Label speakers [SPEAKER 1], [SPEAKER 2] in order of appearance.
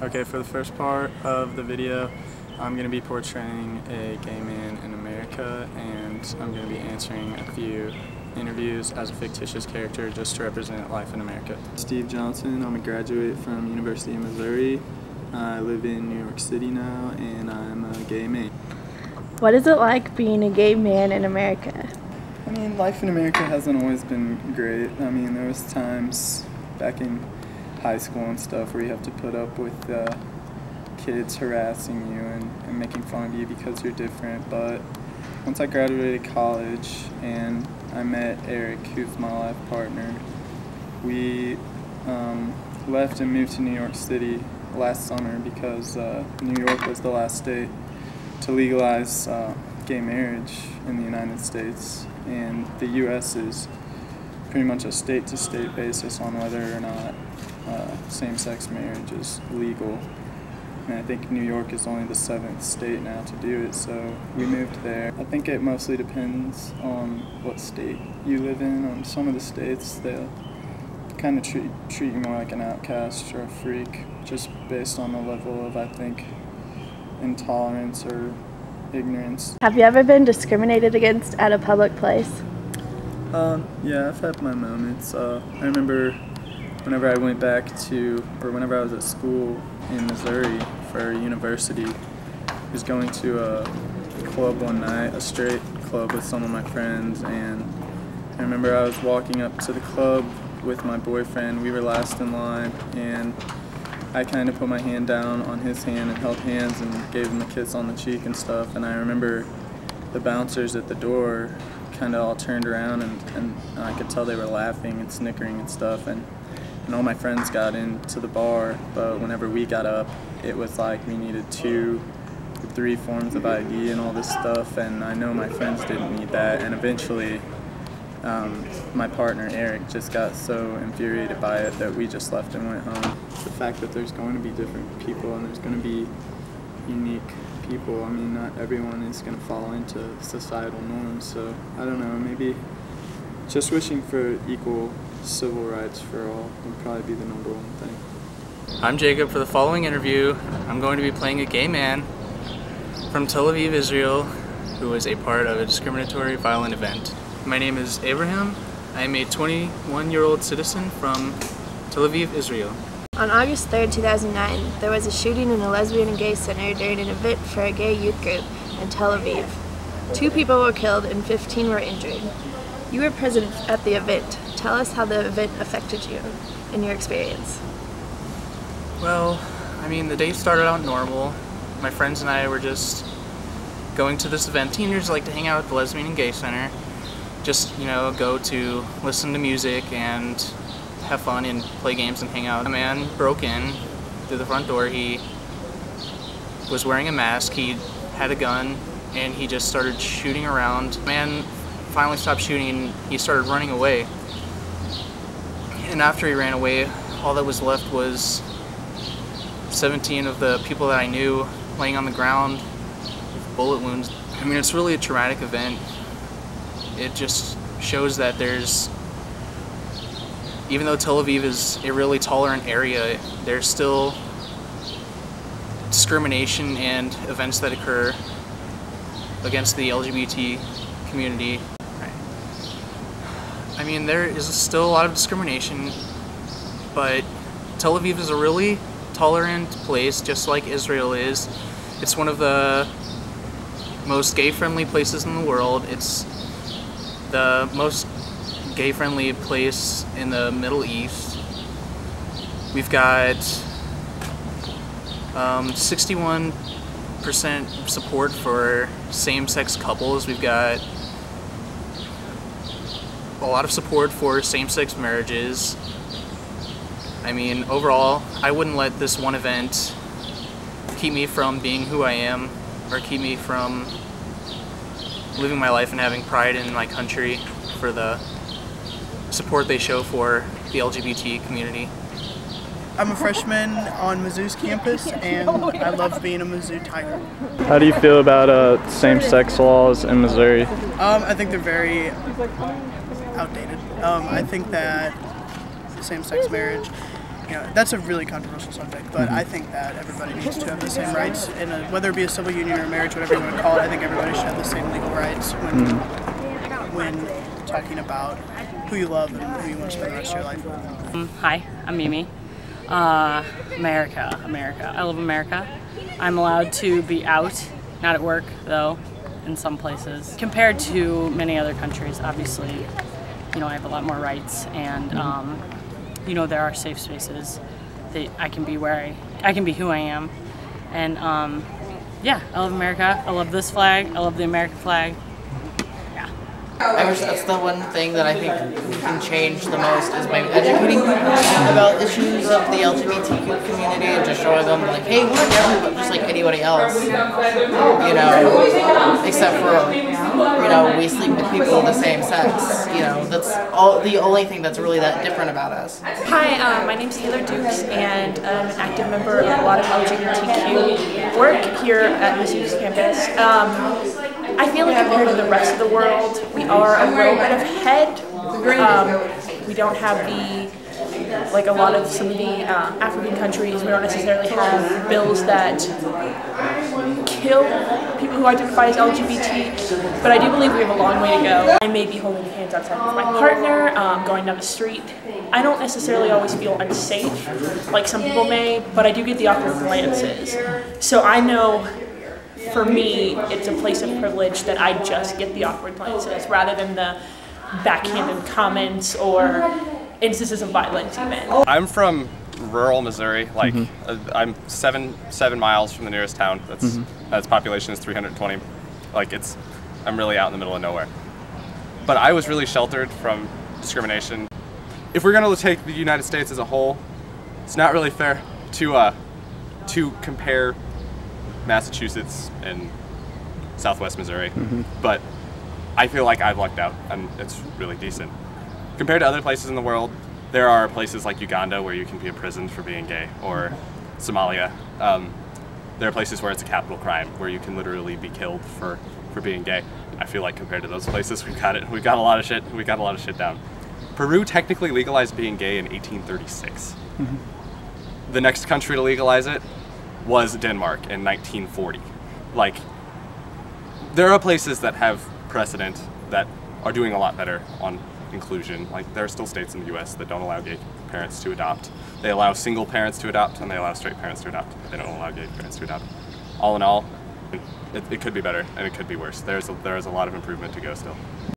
[SPEAKER 1] Okay, for the first part of the video, I'm going to be portraying a gay man in America, and I'm going to be answering a few interviews as a fictitious character just to represent life in America. Steve Johnson, I'm a graduate from University of Missouri. I live in New York City now, and I'm a gay man.
[SPEAKER 2] What is it like being a gay man in America?
[SPEAKER 1] I mean, life in America hasn't always been great. I mean, there was times back in high school and stuff where you have to put up with kids harassing you and making fun of you because you're different. But once I graduated college and I met Eric, who's my life partner, we left and moved to New York City last summer because New York was the last state to legalize gay marriage in the United States, and the U.S. is pretty much a state-to-state basis on whether or not same-sex marriage is legal. And I think New York is only the 7th state now to do it, so we moved there. I think it mostly depends on what state you live in. Some of the states, they'll kind of treat you more like an outcast or a freak, just based on the level of, I think, intolerance or ignorance.
[SPEAKER 2] Have you ever been discriminated against at a public place?
[SPEAKER 1] Yeah, I've had my moments. I remember whenever I went back to, or whenever I was at school in Missouri for university, I was going to a club one night, a straight club with some of my friends, and I remember I was walking up to the club with my boyfriend. We were last in line, and I kind of put my hand down on his hand and held hands and gave him a kiss on the cheek and stuff. And I remember the bouncers at the door kind of all turned around, and I could tell they were laughing and snickering and stuff. And all my friends got into the bar, but whenever we got up, it was like we needed 2 or 3 forms of ID and all this stuff. And I know my friends didn't need that. And eventually, my partner Eric just got so infuriated by it that we just left and went home. The fact that there's going to be different people and there's going to be unique people, I mean, not everyone is going to fall into societal norms, so I don't know, maybe just wishing for equal civil rights for all would probably be the #1 thing.
[SPEAKER 3] I'm Jacob. For the following interview, I'm going to be playing a gay man from Tel Aviv, Israel, who was a part of a discriminatory violent event. My name is Abraham. I am a 21-year-old citizen from Tel Aviv, Israel.
[SPEAKER 2] On August 3rd, 2009, there was a shooting in a lesbian and gay center during an event for a gay youth group in Tel Aviv. 2 people were killed and 15 were injured. You were present at the event. Tell us how the event affected you in your experience.
[SPEAKER 3] Well, I mean, the day started out normal. My friends and I were just going to this event. Teenagers like to hang out at the lesbian and gay center. Just, you know, go to listen to music and have fun and play games and hang out. A man broke in through the front door. He was wearing a mask, he had a gun, and he just started shooting around. The man finally stopped shooting and he started running away. And after he ran away, all that was left was 17 of the people that I knew laying on the ground with bullet wounds. I mean, it's really a traumatic event. It just shows that even though Tel Aviv is a really tolerant area, there's still discrimination and events that occur against the LGBT community. I mean, there is still a lot of discrimination, but Tel Aviv is a really tolerant place, just like Israel is. It's one of the most gay-friendly places in the world. It's the most gay-friendly place in the Middle East. We've got 61% support for same-sex couples. We've got a lot of support for same-sex marriages. I mean, overall, I wouldn't let this one event keep me from being who I am or keep me from living my life and having pride in my country for the support they show for the LGBT community.
[SPEAKER 4] I'm a freshman on Mizzou's campus, and I love being a Mizzou Tiger.
[SPEAKER 1] How do you feel about same-sex laws in Missouri?
[SPEAKER 4] I think they're very outdated. I think that same-sex marriage that's a really controversial subject, but I think that everybody needs to have the same rights, whether it be a civil union or a marriage, whatever you want to call it. I think everybody should have the same legal rights when talking about who you love and who you want to spend the rest of your life with.
[SPEAKER 5] Hi, I'm Mimi. America. I love America. I'm allowed to be out, not at work though, in some places. Compared to many other countries, obviously, I have a lot more rights, and there are safe spaces that I can be I can be who I am, and yeah, I love America. I love this flag. I love the American flag.
[SPEAKER 6] I wish that's the one thing that I think we can change the most is by educating people about issues of the LGBTQ community and just showing them like, hey, we're different, but just like anybody else, except for, we sleep with people of the same sex, that's the only thing that's really that different about us.
[SPEAKER 7] Hi, my name's Taylor Dukes, and I'm an active member of a lot of LGBTQ work here at Mizzou's campus. I feel like compared to the rest of the world, we are a little bit ahead. We don't have a lot of some of the African countries, we don't necessarily have bills that kill people who identify as LGBT, but I do believe we have a long way to go. I may be holding hands outside with my partner, going down the street. I don't necessarily always feel unsafe, like some people may, but I do get the awkward glances. So I know, for me, it's a place of privilege that I just get the awkward glances rather than the backhanded comments or instances of violence even.
[SPEAKER 8] I'm from rural Missouri, I'm seven miles from the nearest town. Its population is 320. I'm really out in the middle of nowhere. But I was really sheltered from discrimination. If we're gonna take the United States as a whole, it's not really fair to compare Massachusetts and Southwest Missouri, but I feel like I've lucked out and it's really decent. Compared to other places in the world, there are places like Uganda where you can be imprisoned for being gay, or Somalia. There are places where it's a capital crime, where you can literally be killed for being gay. I feel like compared to those places, we got a lot of shit down. Peru technically legalized being gay in 1836. The next country to legalize it was Denmark in 1940. There are places that have precedent that are doing a lot better on inclusion. There are still states in the US that don't allow gay parents to adopt. They allow single parents to adopt, and they allow straight parents to adopt. They don't allow gay parents to adopt. All in all, it could be better, and it could be worse. There is a lot of improvement to go still.